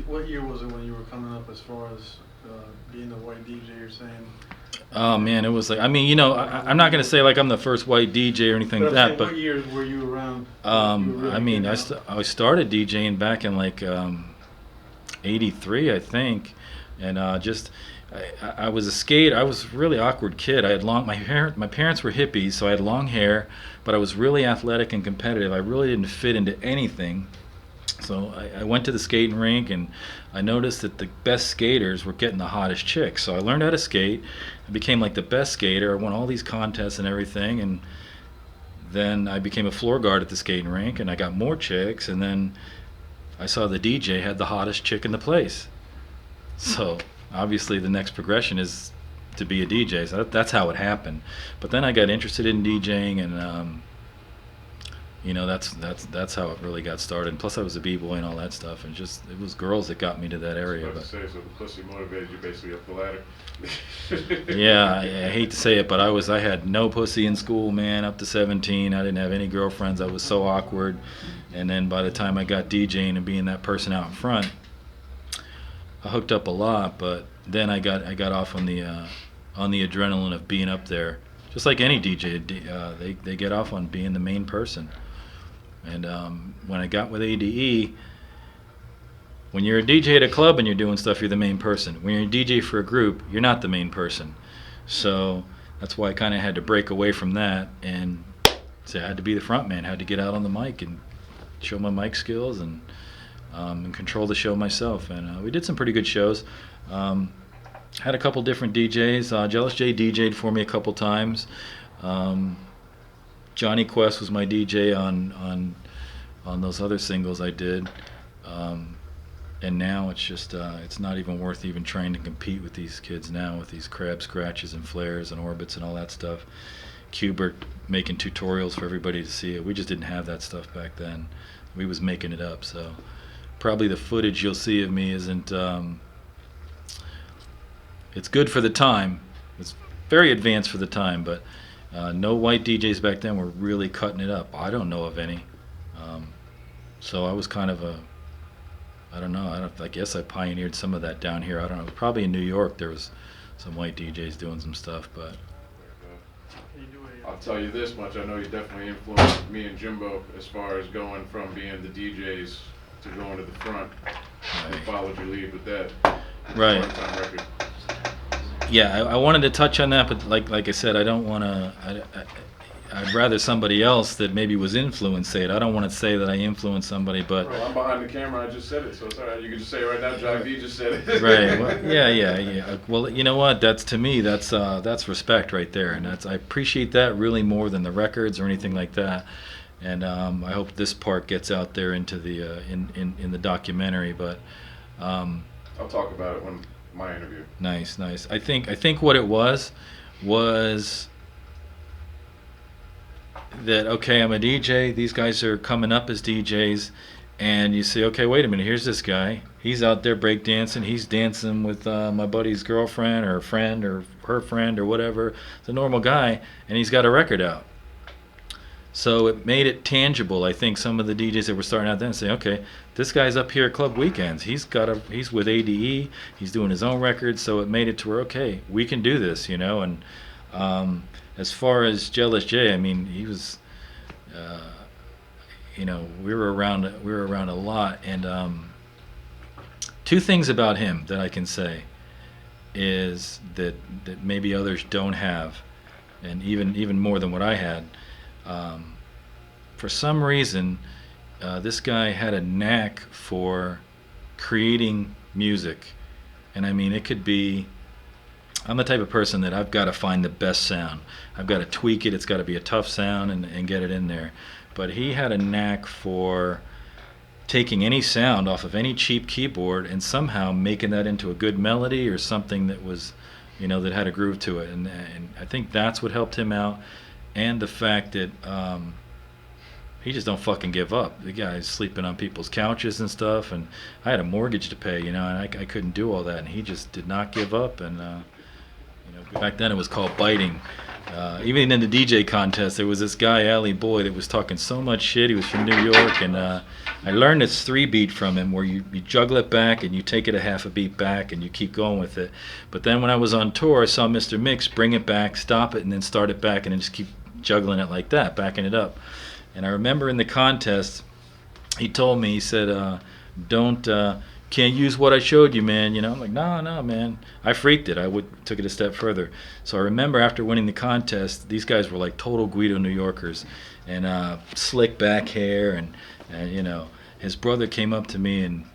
what year was it when you were coming up as far as being the white DJ? You're saying. Oh man, it was like, I mean, you know, I'm not gonna say like I'm the first white DJ or anything like that, but what year were you around? I mean, I started DJing back in like '83, I think, and I was a skate. I was a really awkward kid. I had my parents were hippies, so I had long hair, but I was really athletic and competitive. I really didn't fit into anything. So I went to the skating rink and I noticed that the best skaters were getting the hottest chicks. So I learned how to skate. I became like the best skater. I won all these contests and everything. And then I became a floor guard at the skating rink and I got more chicks. And then I saw the DJ had the hottest chick in the place. So obviously the next progression is to be a DJ. So that's how it happened. But then I got interested in DJing and you know, that's how it really got started. And plus I was a b-boy and all that stuff, and just it was girls that got me to that area. I was about to say, so the pussy motivated you basically up the ladder. Yeah, I hate to say it, but I had no pussy in school, man. Up to 17, I didn't have any girlfriends. I was so awkward. And then by the time I got DJing and being that person out in front, I hooked up a lot. But then I got off on the adrenaline of being up there. Just like any DJ, they get off on being the main person. And when I got with ADE, when you're a DJ at a club and you're doing stuff, you're the main person. When you're a DJ for a group, you're not the main person. So that's why I kind of had to break away from that and say I had to be the front man, had to get out on the mic and show my mic skills and control the show myself. And we did some pretty good shows. Had a couple different DJs. Jealous J DJ'd for me a couple times. Johnny Quest was my DJ on those other singles I did. And now it's just it's not even worth even trying to compete with these kids now with these crab scratches and flares and orbits and all that stuff. Qbert making tutorials for everybody to see it. We just didn't have that stuff back then. We was making it up. So probably the footage you'll see of me isn't it's good for the time. It's very advanced for the time, but no white DJs back then were really cutting it up. I don't know of any. So I was kind of I don't know. I guess I pioneered some of that down here. I don't know. Probably in New York there was some white DJs doing some stuff, but. I'll tell you this much. I know you definitely influenced me and Jimbo as far as going from being the DJs to going to the front. Right. We followed your lead with that. Right. One-time record. Yeah, I wanted to touch on that, but like I said, I don't want to. I'd rather somebody else that maybe was influenced say it. I don't want to say that I influenced somebody, but. Bro, I'm behind the camera. I just said it, so it's all right. You can just say it right now. Jive V just said it. Right. Well, yeah. Well, you know what? That's to me. That's respect right there, and I appreciate that really more than the records or anything like that. And I hope this part gets out there into the in the documentary. But I'll talk about it when my interview. Nice. I think what it was that okay, I'm a DJ. These guys are coming up as DJs, and you say, okay, wait a minute. Here's this guy. He's out there breakdancing. He's dancing with my buddy's girlfriend or friend or her friend or whatever. It's a normal guy, and he's got a record out. So it made it tangible. I think some of the DJs that were starting out then say, okay, this guy's up here at Club Weekends. He's with ADE. He's doing his own records. So it made it to where, okay, we can do this, you know. And as far as Jealous J, I mean, he was, you know, we were around a lot. And two things about him that I can say is that maybe others don't have, and even more than what I had. For some reason, this guy had a knack for creating music. And I mean, it could be, I'm the type of person that I've got to find the best sound. I've got to tweak it. It's got to be a tough sound and get it in there. But he had a knack for taking any sound off of any cheap keyboard and somehow making that into a good melody or something that was, you know, that had a groove to it. And I think that's what helped him out. And the fact that he just don't fucking give up. The guy's sleeping on people's couches and stuff, and I had a mortgage to pay, you know, and I couldn't do all that, and he just did not give up. And you know, back then it was called biting. Even in the DJ contest, there was this guy, Ali Boy, that was talking so much shit. He was from New York, and I learned this 3-beat from him, where you juggle it back and you take it a half a beat back and you keep going with it. But then when I was on tour, I saw Mr. Mix bring it back, stop it, and then start it back, and then just keep juggling it like that, backing it up. And I remember in the contest, he told me, he said, don't, can't use what I showed you, man. You know, I'm like, no, man. I freaked it. Took it a step further. So I remember after winning the contest, these guys were like total Guido New Yorkers, and slick back hair, and you know, his brother came up to me and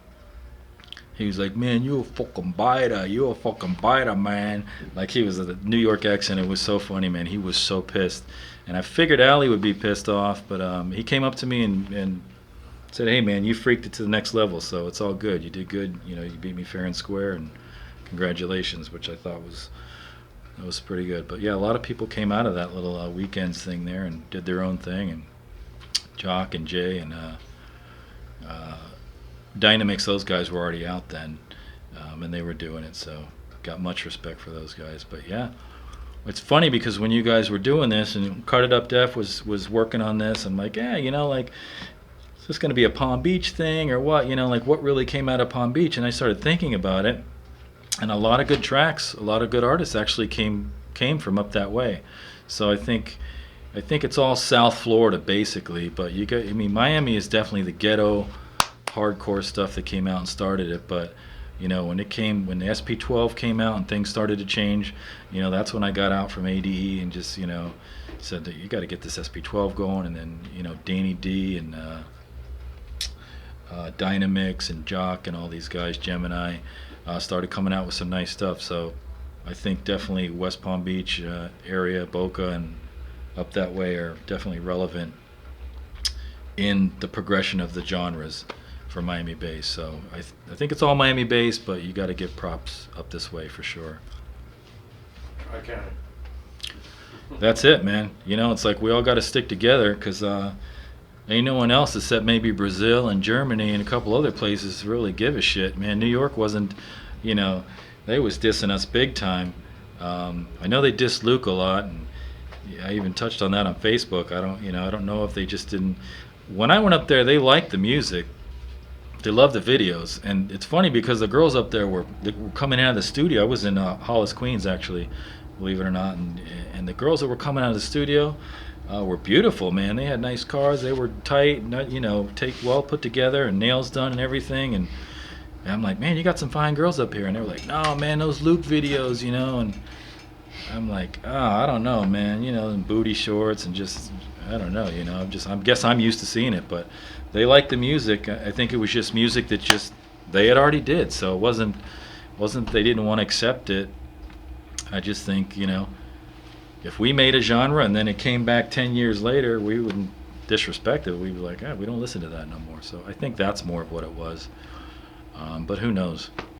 he was like, man, you a fucking biter, man. Like, he was a New York accent. It was so funny, man. He was so pissed. And I figured Ali would be pissed off, but he came up to me and said, hey, man, you freaked it to the next level, so it's all good. You did good. You know, you beat me fair and square, and congratulations, which I thought was pretty good. But yeah, a lot of people came out of that little weekends thing there and did their own thing, and Jock and Jay and Dynamix, those guys were already out then, and they were doing it, so got much respect for those guys. But yeah, it's funny because when you guys were doing this and Cut It Up Def was working on this, I'm like, yeah, you know, like, is this going to be a Palm Beach thing or what? You know, like, what really came out of Palm Beach? And I started thinking about it, and a lot of good tracks, a lot of good artists actually came from up that way. So I think it's all South Florida basically, but I mean, Miami is definitely the ghetto hardcore stuff that came out and started it. But you know, when the SP12 came out and things started to change, you know, that's when I got out from ADE and just, you know, said that you got to get this SP12 going. And then, you know, Danny D and Dynamix and Jock and all these guys, Gemini, started coming out with some nice stuff. So I think definitely West Palm Beach area, Boca and up that way are definitely relevant in the progression of the genres for Miami bass. So I think it's all Miami bass, but you got to give props up this way for sure. I can't. That's it, man. You know, it's like we all got to stick together, because ain't no one else except maybe Brazil and Germany and a couple other places really give a shit, man. New York wasn't, you know, they was dissing us big time. I know they dissed Luke a lot, and I even touched on that on Facebook. I don't know if they just didn't. When I went up there, they liked the music. They loved the videos, and it's funny because the girls up there were coming out of the studio. I was in Hollis, Queens, actually, believe it or not, and the girls that were coming out of the studio were beautiful, man. They had nice cars. They were tight, you know, well put together, and nails done and everything. And I'm like, man, you got some fine girls up here. And they were like, no, man, those Luke videos, you know. And I'm like, oh, I don't know, man. You know, and booty shorts and just, I don't know, you know. I guess I'm used to seeing it, but they liked the music. I think it was just music that just they had already did, so it wasn't they didn't want to accept it. I just think, you know, if we made a genre and then it came back 10 years later, we wouldn't disrespect it. We'd be like, we don't listen to that no more. So I think that's more of what it was. But who knows?